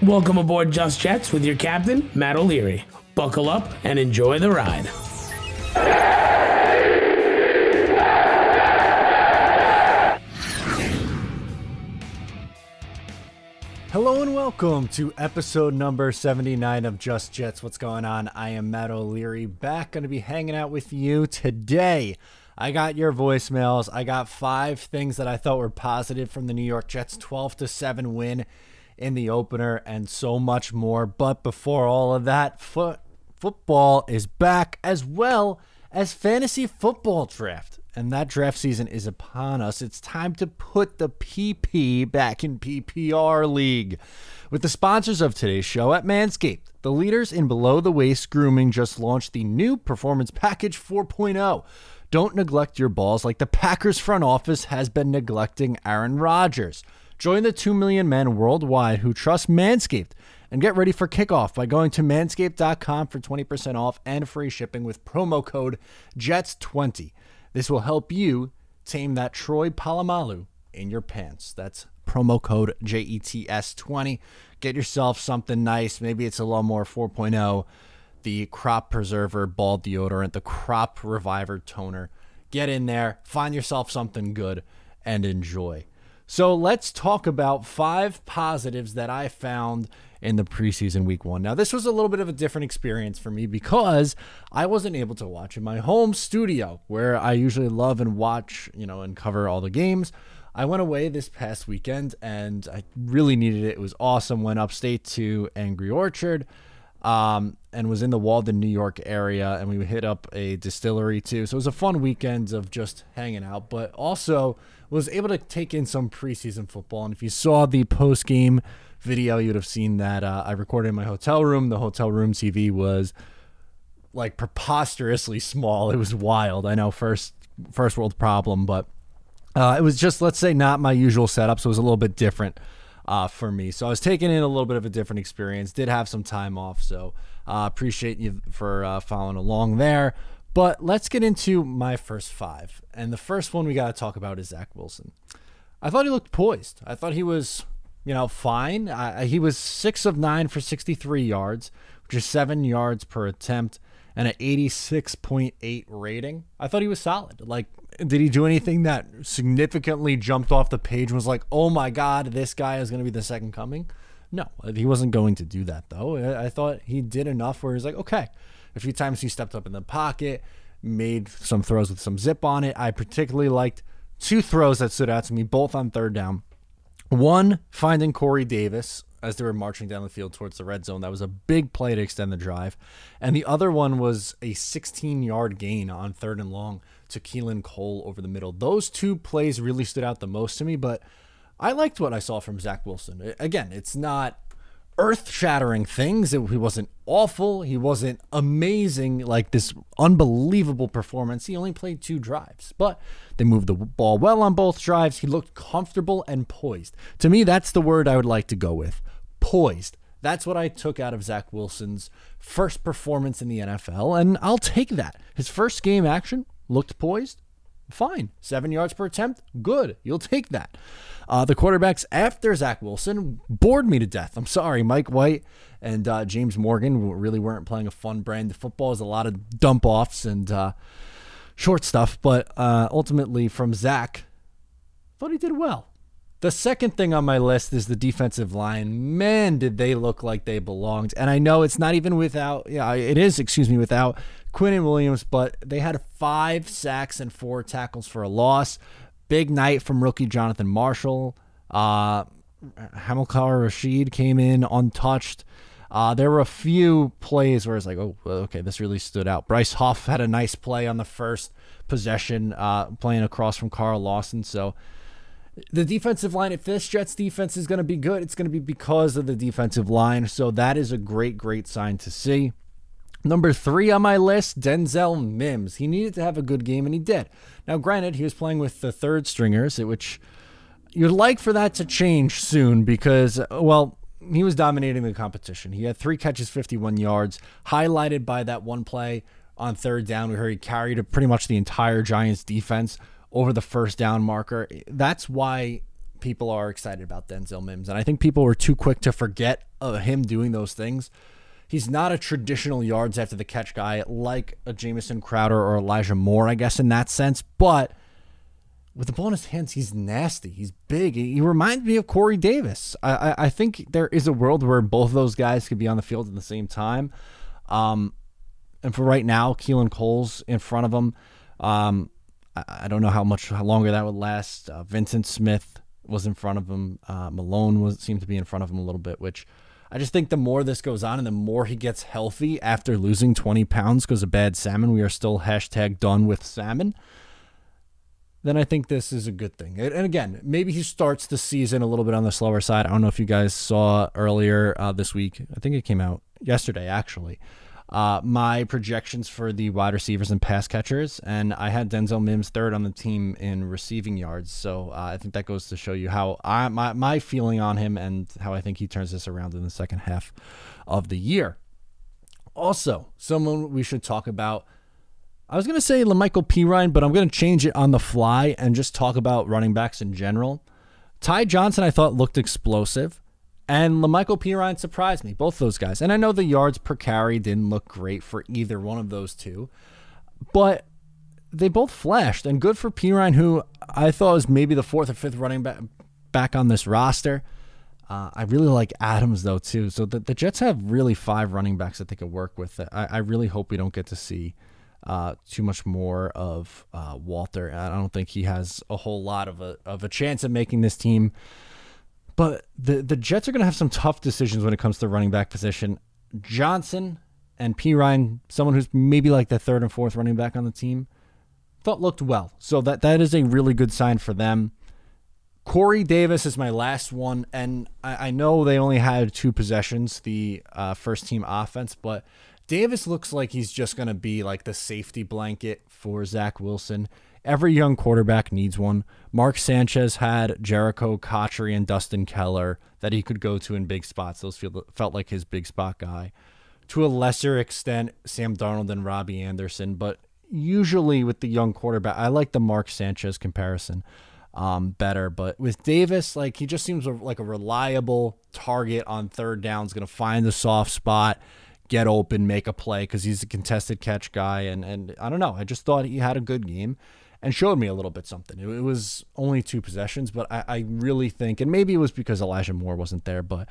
Welcome aboard Just Jets with your captain, Matt O'Leary. Buckle up and enjoy the ride. Hello and welcome to episode number 79 of Just Jets. What's going on? I am Matt O'Leary, back going to be hanging out with you today. I got your voicemails. I got 5 things that I thought were positive from the New York Jets 12-7 win in the opener, and so much more. But before all of that, football is back, as well as fantasy football draft. And that draft season is upon us. It's time to put the PP back in PPR League. With the sponsors of today's show at Manscaped, the leaders in below-the-waist grooming, just launched the new Performance Package 4.0. Don't neglect your balls like the Packers front office has been neglecting Aaron Rodgers. Join the 2 million men worldwide who trust Manscaped and get ready for kickoff by going to manscaped.com for 20% off and free shipping with promo code JETS20. This will help you tame that Troy Polamalu in your pants. That's promo code JETS20. Get yourself something nice. Maybe it's a Lawnmower 4.0, the Crop Preserver Ball Deodorant, the Crop Reviver Toner. Get in there, find yourself something good, and enjoy. So let's talk about 5 positives that I found in the preseason week 1. Now, this was a little bit of a different experience for me because I wasn't able to watch in my home studio where I usually love and watch, and cover all the games. I went away this past weekend and I really needed it. It was awesome. Went upstate to Angry Orchard and was in the Walton, New York area, and we hit up a distillery too. So it was a fun weekend of just hanging out, but also was able to take in some preseason football. And if you saw the post-game video, you'd have seen that I recorded in my hotel room. The hotel room TV was like preposterously small. It was wild. I know, first world problem, but it was just, let's say, not my usual setup, so it was a little bit different for me. So I was taking in a little bit of a different experience. Did have some time off, so appreciate you for following along there. But let's get into my first 5. And the first one we got to talk about is Zach Wilson. I thought he looked poised. I thought he was, fine. He was 6 of 9 for 63 yards, which is 7 yards per attempt, and an 86.8 rating. I thought he was solid. Like, did he do anything that significantly jumped off the page and was like, oh my God, this guy is going to be the second coming? No, he wasn't going to do that, though. I thought he did enough where he's like, okay. A few times he stepped up in the pocket, made some throws with some zip on it. I particularly liked 2 throws that stood out to me, both on third down. One, finding Corey Davis as they were marching down the field towards the red zone. That was a big play to extend the drive. And the other one was a 16-yard gain on 3rd and long to Keelan Cole over the middle. Those 2 plays really stood out the most to me, but I liked what I saw from Zach Wilson. Again, it's not earth-shattering things. He wasn't awful. He wasn't amazing, like this unbelievable performance. He only played 2 drives, but they moved the ball well on both drives. He looked comfortable and poised. To me, that's the word I would like to go with. Poised. That's what I took out of Zach Wilson's first performance in the NFL, and I'll take that. His first game action looked poised. Fine. 7 yards per attempt. Good. You'll take that. The quarterbacks after Zach Wilson bored me to death. I'm sorry. Mike White and James Morgan really weren't playing a fun brand of football. It was a lot of dump offs and short stuff. But ultimately from Zach, I thought he did well. The second thing on my list is the defensive line. Man, did they look like they belonged. And I know it's not even without, without Quinnen Williams, but they had 5 sacks and 4 tackles for a loss. Big night from rookie Jonathan Marshall. Hamilcar Rashid came in untouched. There were a few plays where it's like, oh, okay, this really stood out. Bryce Huff had a nice play on the first possession, playing across from Carl Lawson. So the defensive line, if this Jets defense is going to be good, it's going to be because of the defensive line. So that is a great, great sign to see. Number 3 on my list, Denzel Mims. He needed to have a good game, and he did. Now, granted, he was playing with the 3rd stringers, which you'd like for that to change soon because, well, he was dominating the competition. He had 3 catches, 51 yards, highlighted by that one play on 3rd down where he carried pretty much the entire Giants defense over the first down marker. That's why people are excited about Denzel Mims. And I think people were too quick to forget him doing those things. He's not a traditional yards after the catch guy like a Jamison Crowder or Elijah Moore, I guess, in that sense. But with the ball in his hands, he's nasty. He's big. He reminds me of Corey Davis. I think there is a world where both of those guys could be on the field at the same time. And for right now, Keelan Cole's in front of him. I don't know how longer that would last. Vincent Smith was in front of him. Malone seemed to be in front of him a little bit, which I just think the more this goes on and the more he gets healthy after losing 20 pounds because of bad salmon, we are still #done with salmon, then I think this is a good thing. And again, maybe he starts the season a little bit on the slower side. I don't know if you guys saw earlier this week. I think it came out yesterday, actually. My projections for the wide receivers and pass catchers, and I had Denzel Mims third on the team in receiving yards. So I think that goes to show you how my feeling on him and how I think he turns this around in the second half of the year. Also, someone we should talk about, I was going to say LaMichael Pirine, but I'm going to change it on the fly and just talk about running backs in general. Ty Johnson, I thought, looked explosive. And LaMichael Pirine surprised me, both those guys. And I know the yards per carry didn't look great for either one of those two, but they both flashed. And good for Pirine, who I thought was maybe the fourth or fifth running back on this roster. I really like Adams, though, too. So the Jets have really 5 running backs that they could work with. I really hope we don't get to see too much more of Walter. I don't think he has a whole lot of a chance of making this team. But the Jets are going to have some tough decisions when it comes to running back position. Johnson and Pirine, someone who's maybe like the third and fourth running back on the team, thought looked well. So that is a really good sign for them. Corey Davis is my last one, and I know they only had 2 possessions, the first team offense, but Davis looks like he's just going to be like the safety blanket for Zach Wilson. Every young quarterback needs one. Mark Sanchez had Jericho Cotchery and Dustin Keller that he could go to in big spots. Those felt like his big spot guy. To a lesser extent, Sam Darnold and Robbie Anderson. But usually with the young quarterback, I like the Mark Sanchez comparison better. But with Davis, like he just seems like a reliable target on third down. He's going to find the soft spot, get open, make a play because he's a contested catch guy. And I don't know. I just thought he had a good game and showed me a little bit something. It was only 2 possessions, but I really think, and maybe it was because Elijah Moore wasn't there, but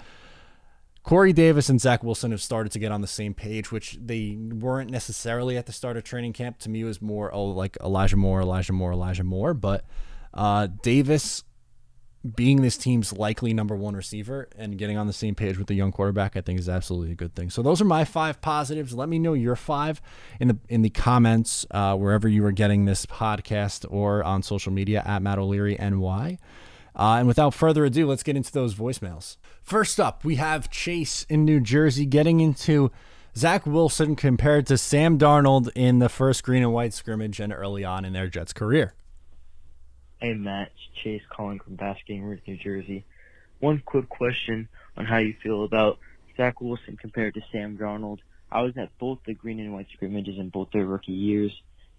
Corey Davis and Zach Wilson have started to get on the same page, which they weren't necessarily at the start of training camp. To me, it was more, like Elijah Moore. But Davis being this team's likely number 1 receiver and getting on the same page with the young quarterback, I think is absolutely a good thing. So those are my 5 positives. Let me know your 5 in the comments wherever you are getting this podcast or on social media at Matt O'Leary NY. And without further ado, let's get into those voicemails. First up, we have Chase in New Jersey getting into Zach Wilson compared to Sam Darnold in the first green and white scrimmage and early on in their Jets career. Hey, Matt. It's Chase calling from Basking Ridge, New Jersey. One quick question on how you feel about Zach Wilson compared to Sam Darnold. I was at both the green and white scrimmages in both their rookie years.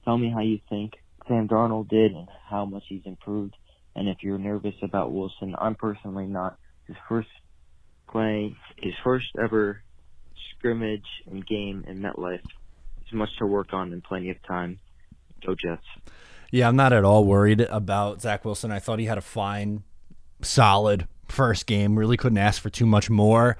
Tell me how you think Sam Darnold did and how much he's improved. And if you're nervous about Wilson, I'm personally not. His first ever scrimmage and game in MetLife. There's much to work on and plenty of time. Go Jets. Yeah, I'm not at all worried about Zach Wilson. I thought he had a fine, solid first game. Really couldn't ask for too much more.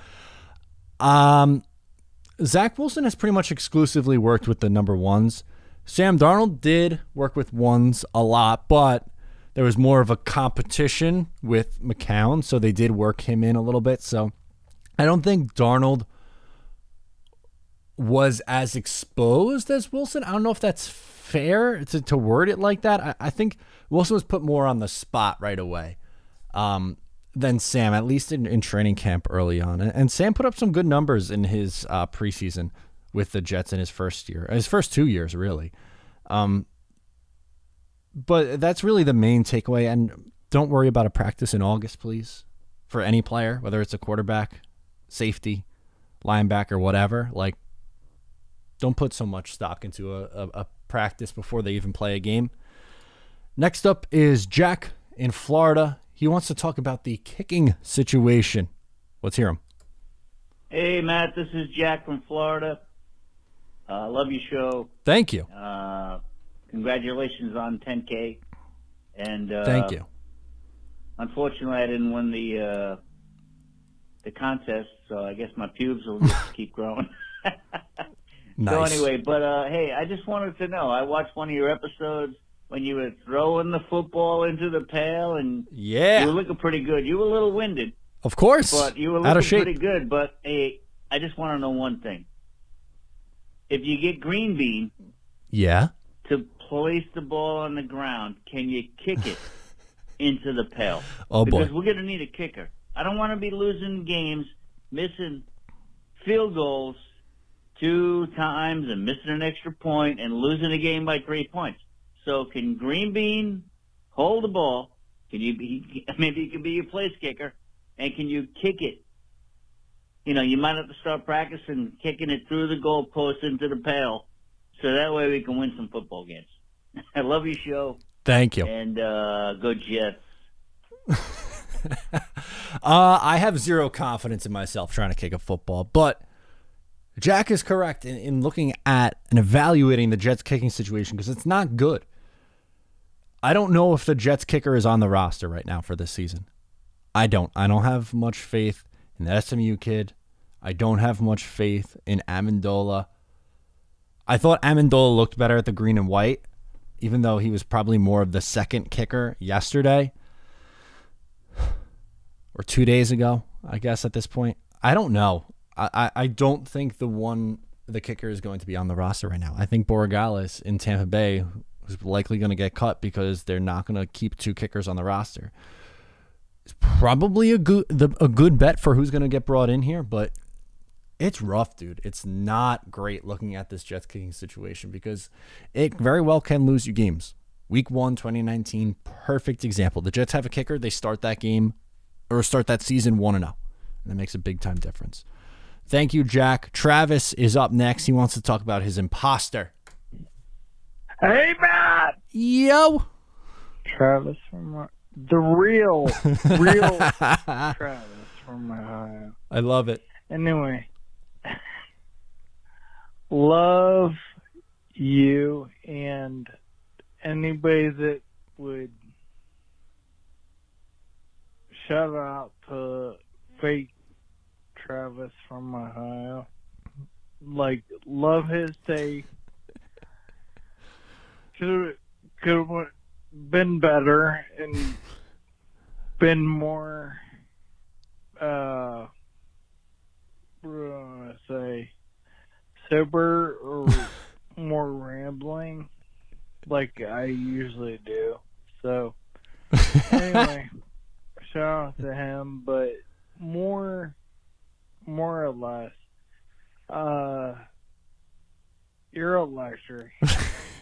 Zach Wilson has pretty much exclusively worked with the number 1s. Sam Darnold did work with 1s a lot, but there was more of a competition with McCown, so they did work him in a little bit. So I don't think Darnold was as exposed as Wilson. I don't know if that's fair to word it like that. I think Wilson was put more on the spot right away than Sam, at least in training camp early on. And Sam put up some good numbers in his preseason with the Jets in his first 2 years, really. But that's really the main takeaway. And don't worry about a practice in August, please, for any player, whether it's a quarterback, safety, linebacker, whatever. Like, don't put so much stock into a practice before they even play a game. Next up is Jack in Florida. He wants to talk about the kicking situation. Let's hear him. Hey, Matt, this is Jack from Florida. Love your show. Thank you. Congratulations on 10K. And thank you. Unfortunately, I didn't win the contest, so I guess my pubes will just keep growing. Nice. So anyway, but hey, I just wanted to know. I watched one of your episodes when you were throwing the football into the pail, and you were looking pretty good. You were a little winded. Of course. But you were out of looking shape. pretty good. But hey, I just want to know one thing. If you get green bean to place the ball on the ground, can you kick it into the pail? Oh, boy. Because we're going to need a kicker. I don't want to be losing games, missing field goals 2 times and missing an extra point and losing a game by 3 points. So can Green Bean hold the ball? Maybe he can be your place kicker, and can you kick it? You know, you might have to start practicing kicking it through the goalpost into the pail, so that way we can win some football games. I love your show. Thank you. And go Jets. I have zero confidence in myself trying to kick a football, but Jack is correct in looking at and evaluating the Jets kicking situation because it's not good. I don't know if the Jets kicker is on the roster right now for this season. I don't have much faith in the SMU kid. I don't have much faith in Amendola. I thought Amendola looked better at the green and white, even though he was probably more of the second kicker yesterday. Or 2 days ago, I guess, at this point. I don't know. I don't think the kicker is going to be on the roster right now. I think Borregales in Tampa Bay is likely going to get cut because they're not going to keep 2 kickers on the roster. It's probably a good bet for who's going to get brought in here, but it's rough, dude. It's not great looking at this Jets kicking situation because it very well can lose you games. Week 1, 2019, perfect example. The Jets have a kicker. They start that game or start that season 1-0. And that makes a big time difference. Thank you, Jack. Travis is up next. He wants to talk about his imposter. Hey, Matt! Yo! Travis from the real Travis from Ohio. I love it. Anyway, love you and anybody that would shout out to fake Travis from Ohio. Like, love his take. Could have been better and been more, what do I want to say, sober or more rambling like I usually do. So, anyway, shout out to him, but more or less, you're electric.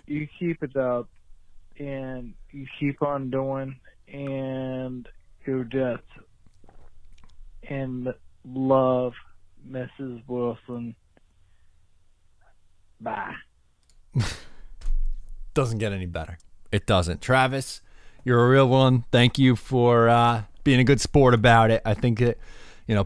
You keep it up, and you keep on doing, and go Jets. And love, Mrs. Wilson. Bye. Doesn't get any better. It doesn't. Travis, you're a real one. Thank you for being a good sport about it. I think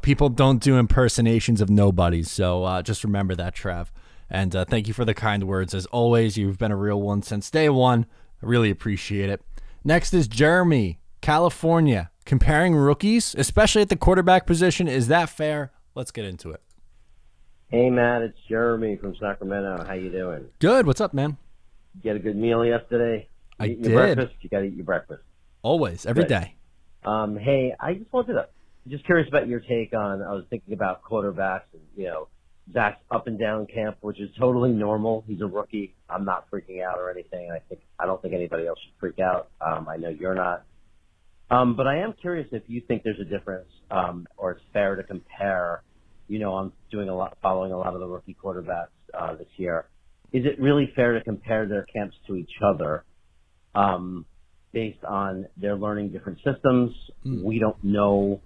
people don't do impersonations of nobodies, so just remember that, Trav. And thank you for the kind words. As always, you've been a real one since day one. I really appreciate it. Next is Jeremy, California. Comparing rookies, especially at the quarterback position, is that fair? Let's get into it. Hey, Matt, it's Jeremy from Sacramento. How you doing? Good. What's up, man? You get a good meal yesterday? I Eat did. Your breakfast? You got to eat your breakfast. Always, every day. Hey, I just wanted to, just curious about your take on, I was thinking about quarterbacks and, Zach's up and down camp, which is totally normal. He's a rookie. I'm not freaking out or anything. I don't think anybody else should freak out. I know you're not. But I am curious if you think there's a difference, or it's fair to compare. I'm following a lot of the rookie quarterbacks this year. Is it really fair to compare their camps to each other, based on they're learning different systems? We don't know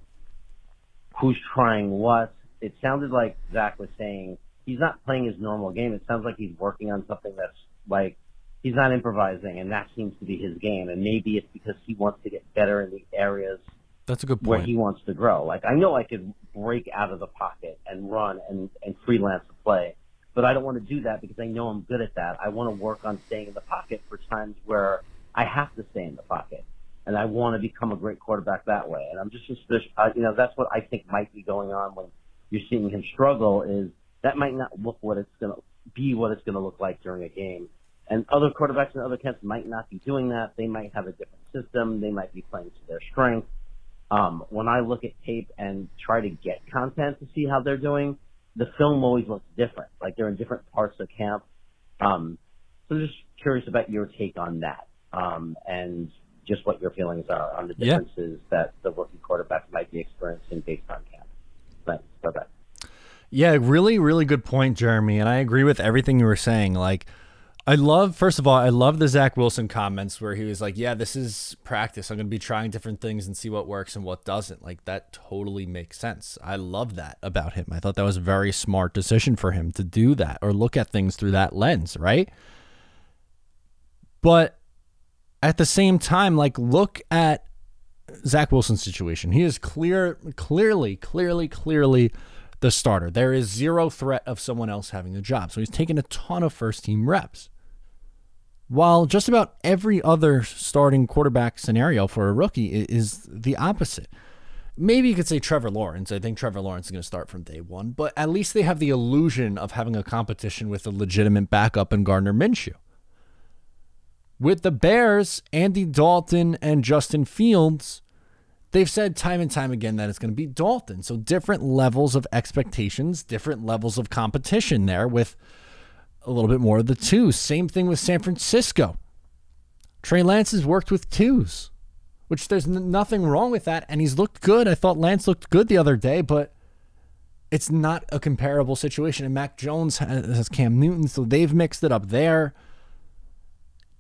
who's trying what. It sounded like Zach was saying he's not playing his normal game. It sounds like he's working on something that's like he's not improvising, and that seems to be his game. And maybe it's because he wants to get better in the areas That's a good where point. he wants to grow. Like, I know I could break out of the pocket and run and freelance the play, but I don't want to do that because I know I'm good at that. I want to work on staying in the pocket for times where I have to stay in the pocket, and I want to become a great quarterback that way. And I'm just suspicious. That's what I think might be going on when you're seeing him struggle. Is that might not look what it's going to be, what it's going to look like during a game. And other quarterbacks in other camps might not be doing that. They might have a different system. They might be playing to their strength. When I look at tape and try to get content to see how they're doing, the film always looks different. Like they're in different parts of camp. So I'm just curious about your take on that, and just what your feelings are on the differences that the rookie quarterbacks might be experiencing based on camp. Thanks. Bye-bye. Yeah, really, really good point, Jeremy. And I agree with everything you were saying. Like, first of all, I love the Zach Wilson comments where he was like, yeah, this is practice. I'm going to be trying different things and see what works and what doesn't. Like, that totally makes sense. I love that about him. I thought that was a very smart decision for him to do that or look at things through that lens, right? But at the same time, like, look at Zach Wilson's situation. He is clearly the starter. There is zero threat of someone else having the job. So he's taken a ton of first-team reps. While just about every other starting quarterback scenario for a rookie is the opposite. Maybe you could say Trevor Lawrence. I think Trevor Lawrence is going to start from day one, but at least they have the illusion of having a competition with a legitimate backup in Gardner Minshew. With the Bears, Andy Dalton and Justin Fields, they've said time and time again that it's going to be Dalton. So different levels of expectations, different levels of competition there with a little bit more of the twos. Same thing with San Francisco. Trey Lance has worked with twos, which there's nothing wrong with that. And he's looked good. I thought Lance looked good the other day, but it's not a comparable situation. And Mac Jones has Cam Newton, so they've mixed it up there.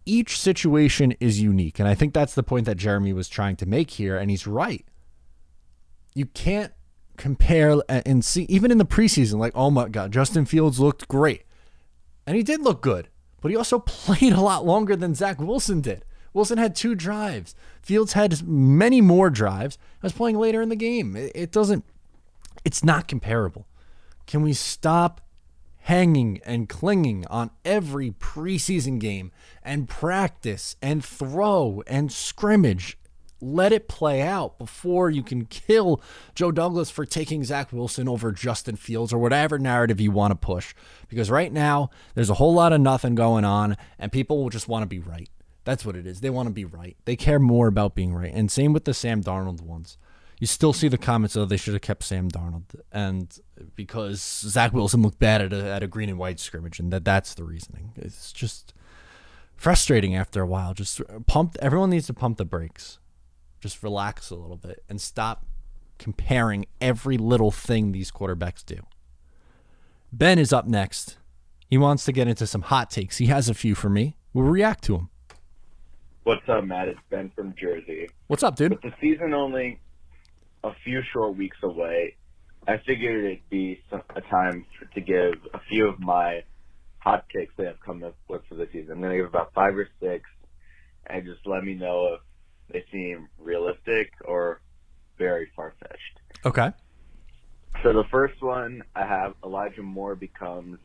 Each situation is unique. And I think that's the point that Jeremy was trying to make here. And he's right. You can't compare and see, even in the preseason, like, oh my God, Justin Fields looked great. And he did look good, but he also played a lot longer than Zach Wilson did. Wilson had 2 drives. Fields had many more drives. I was playing later in the game. It's not comparable. Can we stop hanging and clinging on every preseason game and practice and throw and scrimmage? Let it play out before you can kill Joe Douglas for taking Zach Wilson over Justin Fields or whatever narrative you want to push. Because right now, there's a whole lot of nothing going on, and people will just want to be right. That's what it is. They want to be right. They care more about being right. And same with the Sam Darnold ones. You still see the comments, oh, they should have kept Sam Darnold. And because Zach Wilson looked bad at a green and white scrimmage, and that's the reasoning. It's just frustrating after a while. Everyone needs to pump the brakes. Just relax a little bit and stop comparing every little thing these quarterbacks do. Ben is up next. He wants to get into some hot takes. He has a few for me. We'll react to them. What's up, Matt? It's Ben from Jersey. What's up, dude? With the season only a few short weeks away, I figured it'd be a time to give a few of my hot takes that I've come up with for the season. I'm going to give about 5 or 6, and just let me know if they seem realistic or very far-fetched. Okay. So the first one I have, Elijah Moore becomes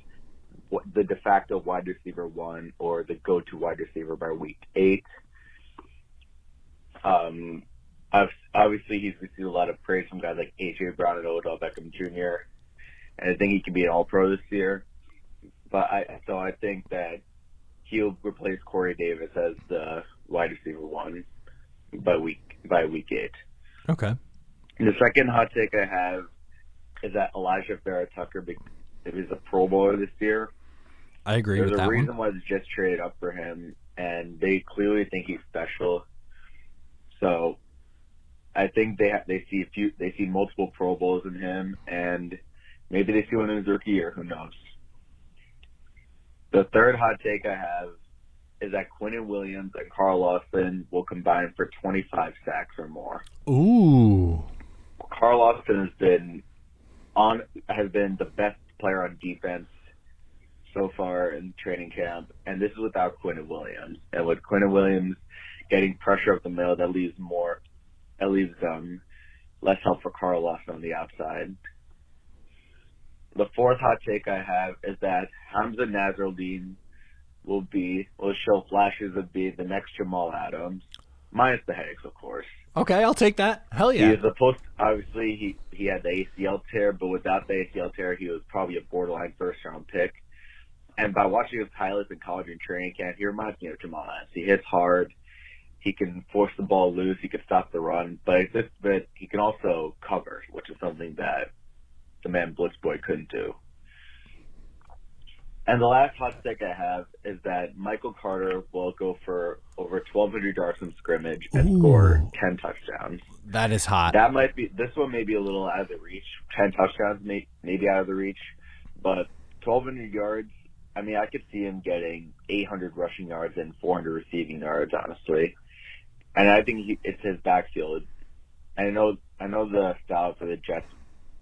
the de facto wide receiver 1 or the go-to wide receiver by week 8. Obviously, he's received a lot of praise from guys like A.J. Brown and Odell Beckham Jr., and I think he can be an all-pro this year. But I think that he'll replace Corey Davis as the wide receiver 1 by week 8. Okay. The second hot take I have is that Elijah Farah Tucker is a Pro Bowler this year. I agree with that one. There's a reason why the Jets traded up for him, and they clearly think he's special. So I think they see multiple Pro Bowls in him, and maybe they see one in his rookie year. Who knows? The third hot take I have is that Quinnen Williams and Carl Lawson will combine for 25 sacks or more. Ooh. Carl Lawson has been the best player on defense so far in training camp, and this is without Quinnen Williams. And with Quinnen Williams getting pressure up the middle, that leaves less help for Carl Lawson on the outside. The fourth hot take I have is that Hamza Nasruddin will show flashes of being the next Jamal Adams, minus the headaches, of course. Okay, I'll take that. Hell yeah. He is obviously he had the ACL tear, but without the ACL tear, he was probably a borderline first-round pick. And by watching his highlights in college and training camp, he reminds me of Jamal Adams. He hits hard. He can force the ball loose. He can stop the run. But he can also cover, which is something that the man Blitzboy couldn't do. And the last hot take I have is that Michael Carter will go for over 1,200 yards from scrimmage and score 10 touchdowns. That is hot. This one may be a little out of the reach. 10 touchdowns maybe out of the reach. But 1,200 yards, I mean, I could see him getting 800 rushing yards and 400 receiving yards, honestly. And I think it's his backfield. I know the style for the Jets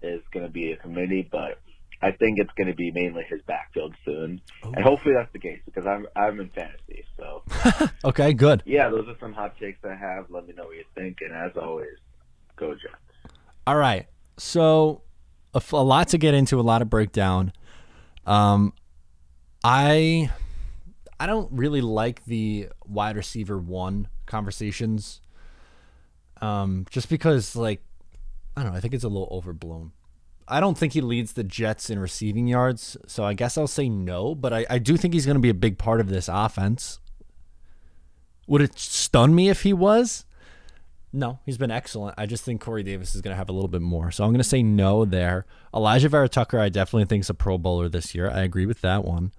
is going to be a committee, but I think it's going to be mainly his backfield soon. Ooh. And hopefully that's the case because I'm in fantasy. So okay, good. Yeah, those are some hot takes I have. Let me know what you think. And as always, go Jets. All right. So a lot to get into, a lot of breakdown. I don't really like the wide receiver one conversations. Just because, like, I don't know, I think it's a little overblown. I don't think he leads the Jets in receiving yards, so I guess I'll say no, but I do think he's going to be a big part of this offense. Would it stun me if he was? No, he's been excellent. I just think Corey Davis is going to have a little bit more, so I'm going to say no there. Elijah Vera Tucker, I definitely think is a Pro Bowler this year. I agree with that one.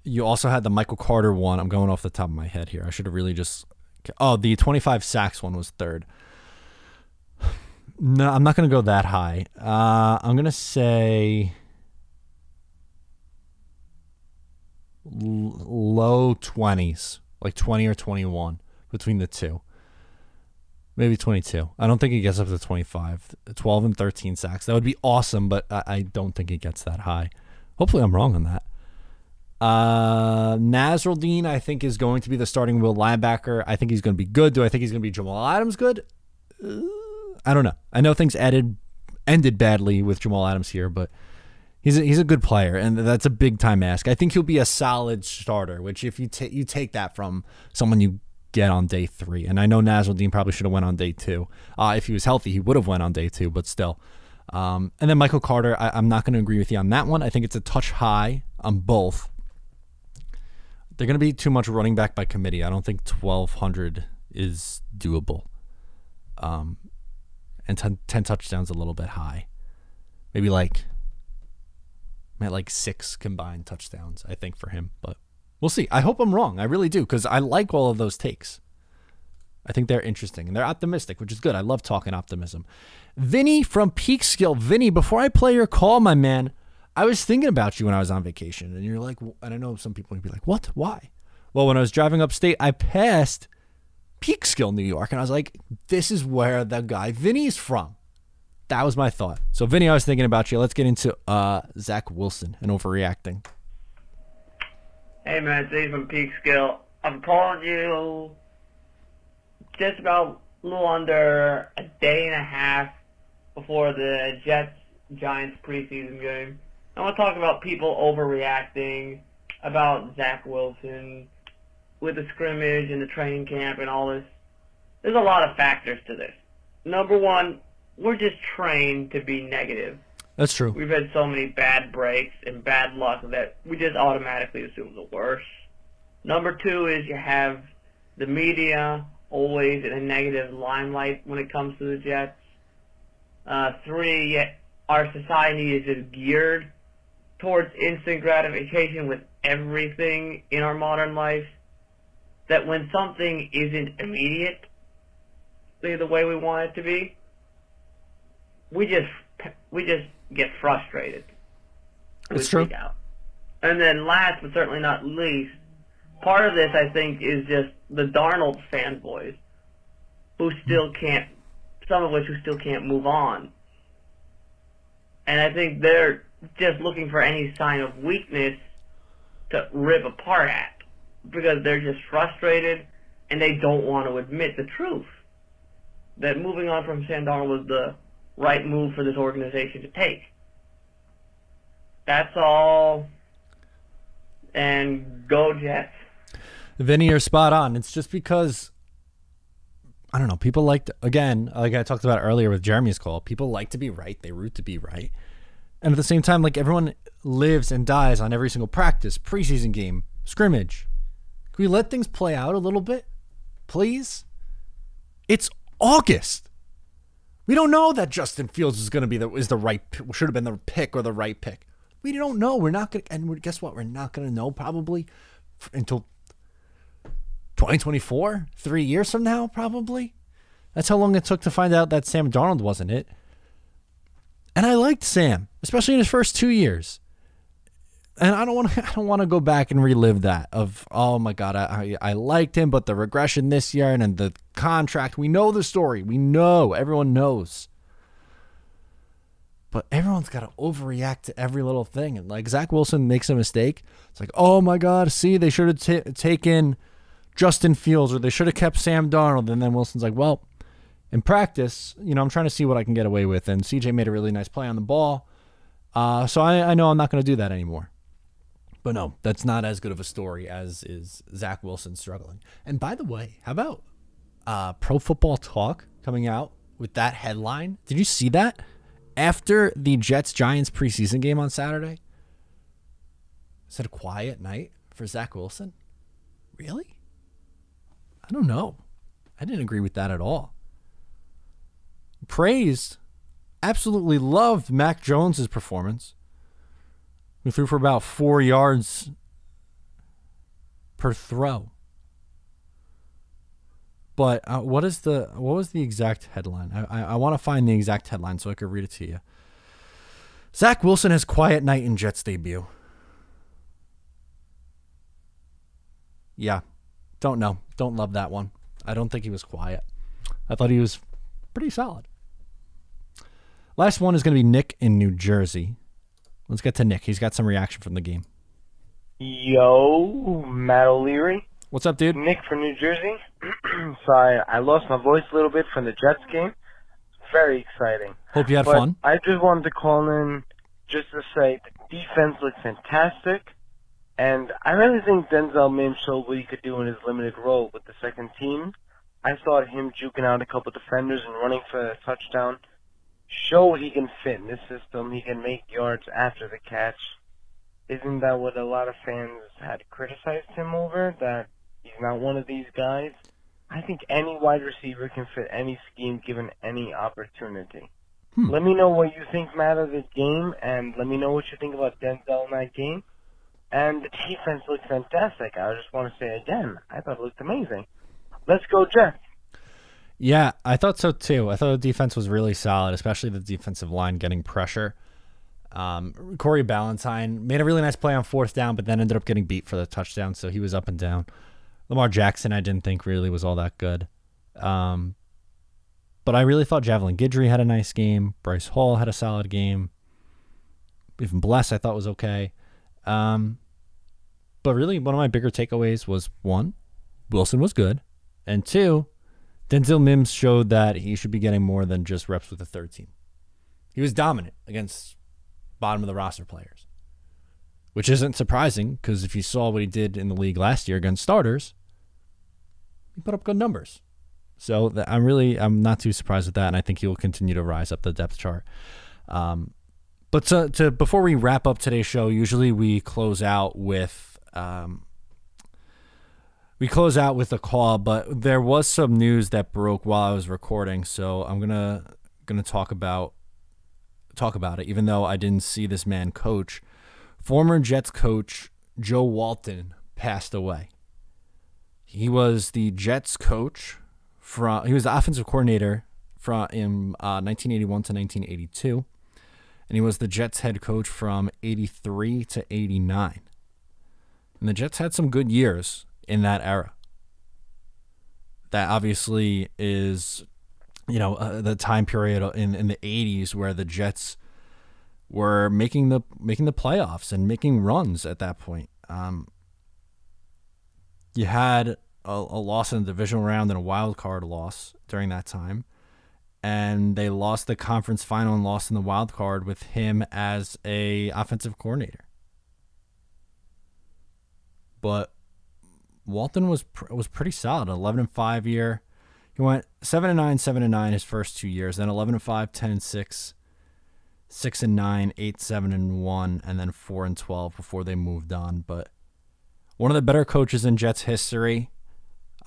You also had the Michael Carter one. I'm going off the top of my head here. I should have really just... Oh, the 25 sacks one was third. No, I'm not going to go that high. I'm going to say low 20s, like 20 or 21 between the two. Maybe 22. I don't think he gets up to 25. 12 and 13 sacks. That would be awesome, but I don't think he gets that high. Hopefully I'm wrong on that. Nasruddin, I think, is going to be the starting will linebacker. I think he's going to be good. Do I think he's going to be Jamal Adams good? I don't know. I know things ended badly with Jamal Adams here, but he's a good player, and that's a big time ask. I think he'll be a solid starter, which if you take that from someone you get on day 3, and I know Nasruddin probably should have went on day 2. If he was healthy, he would have went on day 2, but still. And then Michael Carter, I'm not going to agree with you on that one. I think it's a touch high on both. They're going to be too much running back by committee. I don't think 1,200 is doable. And 10 touchdowns a little bit high. Maybe like 6 combined touchdowns, I think, for him. But we'll see. I hope I'm wrong. I really do, because I like all of those takes. I think they're interesting, and they're optimistic, which is good. I love talking optimism. Vinny from Peekskill. Vinny, before I play your call, my man, I was thinking about you when I was on vacation, and you're like, and I know some people would be like, what? Why? Well, when I was driving upstate, I passed Peekskill, New York, and I was like, this is where the guy Vinny's from. That was my thought. So, Vinny, I was thinking about you. Let's get into Zach Wilson and overreacting. Hey, man, it's Dave from Peekskill. I'm calling you just about a little under a day and a half before the Jets-Giants preseason game. I want to talk about people overreacting, about Zach Wilson with the scrimmage and the training camp and all this. There's a lot of factors to this. Number one, we're just trained to be negative. That's true. We've had so many bad breaks and bad luck that we just automatically assume the worst. Number two is you have the media always in a negative limelight when it comes to the Jets. 3, our society is just geared towards instant gratification with everything in our modern life, that when something isn't immediate the way we want it to be, we just get frustrated. That's true. Out. And then last but certainly not least, part of this, I think, is just the Darnold fanboys who still can't, some of which who still can't move on. And I think they're just looking for any sign of weakness to rip apart at, because they're just frustrated and they don't want to admit the truth. that moving on from Sam Darnold was the right move for this organization to take. That's all. And go Jets. Vinny, you're spot on. It's just because, I don't know, people like to, again, like I talked about earlier with Jeremy's call, people like to be right. They root to be right. And at the same time, like, everyone lives and dies on every single practice, preseason game, scrimmage. Can we let things play out a little bit, please? It's August. We don't know that Justin Fields is going to be the right, should have been the pick or the right pick. We don't know. We're not going to, and guess what? We're not going to know probably until 2024, 3 years from now, probably. That's how long it took to find out that Sam Darnold wasn't it. And I liked Sam, especially in his first 2 years. And I don't want to go back and relive that of, oh my God, I liked him, but the regression this year and then the contract. We know the story. We know. Everyone knows. But everyone's got to overreact to every little thing. And like Zach Wilson makes a mistake. It's like, oh my God, see, they should have taken Justin Fields or they should have kept Sam Darnold. And then Wilson's like, well, in practice, I'm trying to see what I can get away with. And CJ made a really nice play on the ball. So I know I'm not going to do that anymore. But no, that's not as good of a story as is Zach Wilson struggling. And by the way, how about Pro Football Talk coming out with that headline? Did you see that? After the Jets-Giants preseason game on Saturday? Is it a quiet night for Zach Wilson? Really? I don't know. I didn't agree with that at all. Praised, absolutely loved Mac Jones' performance. He threw for about 4 yards per throw. But what was the exact headline? I want to find the exact headline so I could read it to you. Zach Wilson has quiet night in Jets debut. Yeah, don't know. Don't love that one. I don't think he was quiet. I thought he was pretty solid. Last one is going to be Nick in New Jersey. Let's get to Nick. He's got some reaction from the game. Yo, Matt O'Leary. What's up, dude? Nick from New Jersey. Sorry, I lost my voice a little bit from the Jets game. Very exciting. Hope you had fun. I just wanted to call in just to say the defense looked fantastic. And I really think Denzel Mims showed what he could do in his limited role with the second team. I thought him juking out a couple defenders and running for a touchdown showed he can fit in this system. He can make yards after the catch. Isn't that what a lot of fans had criticized him over, that he's not one of these guys? I think any wide receiver can fit any scheme given any opportunity. Let me know what you think, Matt, of this game, and let me know what you think about Denzel in that game. And the defense looked fantastic. I just want to say again, I thought it looked amazing. Let's go, Jets. Yeah, I thought so too. I thought the defense was really solid, especially the defensive line getting pressure. Corey Ballantyne made a really nice play on fourth down, but then ended up getting beat for the touchdown, so he was up and down. Lamar Jackson, I didn't think really was all that good. But I really thought Javelin Guidry had a nice game. Bryce Hall had a solid game. Even Bless I thought was okay. But really, one of my bigger takeaways was, one, Wilson was good, and two, Denzel Mims showed that he should be getting more than just reps with the third team. He was dominant against bottom of the roster players, which isn't surprising because if you saw what he did in the league last year against starters, he put up good numbers. So I'm not too surprised with that, and I think he will continue to rise up the depth chart. But before we wrap up today's show, usually we close out with a call, but there was some news that broke while I was recording, so I'm gonna talk about it, even though I didn't see this man coach. Former Jets coach Joe Walton passed away. He was the Jets coach he was the offensive coordinator from 1981 to 1982, and he was the Jets head coach from 83 to 89. And the Jets had some good years in that era. That obviously is, the time period in the 80s where the Jets were making the playoffs and making runs at that point. You had a loss in the divisional round and a wild card loss during that time. and they lost the conference final and lost in the wild card with him as a offensive coordinator. But Walton was pretty solid. 11-5 year. He went 7-9, 7-9 his first 2 years. Then 11-5, 10-6, 6-9, 8-7-1, and then 4-12 before they moved on. But one of the better coaches in Jets history,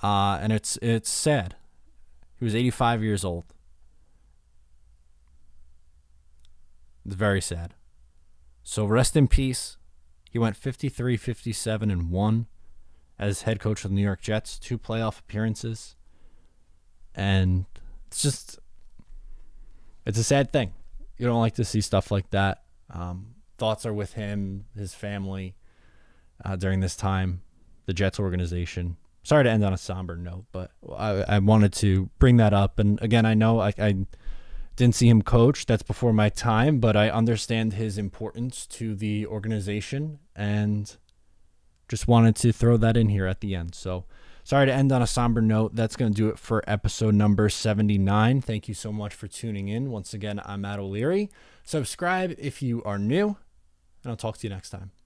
and it's sad. He was 85 years old. It's very sad. So rest in peace. He went 53, 57, and 1 as head coach of the New York Jets, 2 playoff appearances. And it's a sad thing. You don't like to see stuff like that. Thoughts are with him, his family, during this time, the Jets organization. Sorry to end on a somber note, but I wanted to bring that up. And again, I know I didn't see him coach. That's before my time, but I understand his importance to the organization and just wanted to throw that in here at the end. So sorry to end on a somber note. That's going to do it for episode number 79. Thank you so much for tuning in. Once again, I'm Matt O'Leary. Subscribe if you are new, and I'll talk to you next time.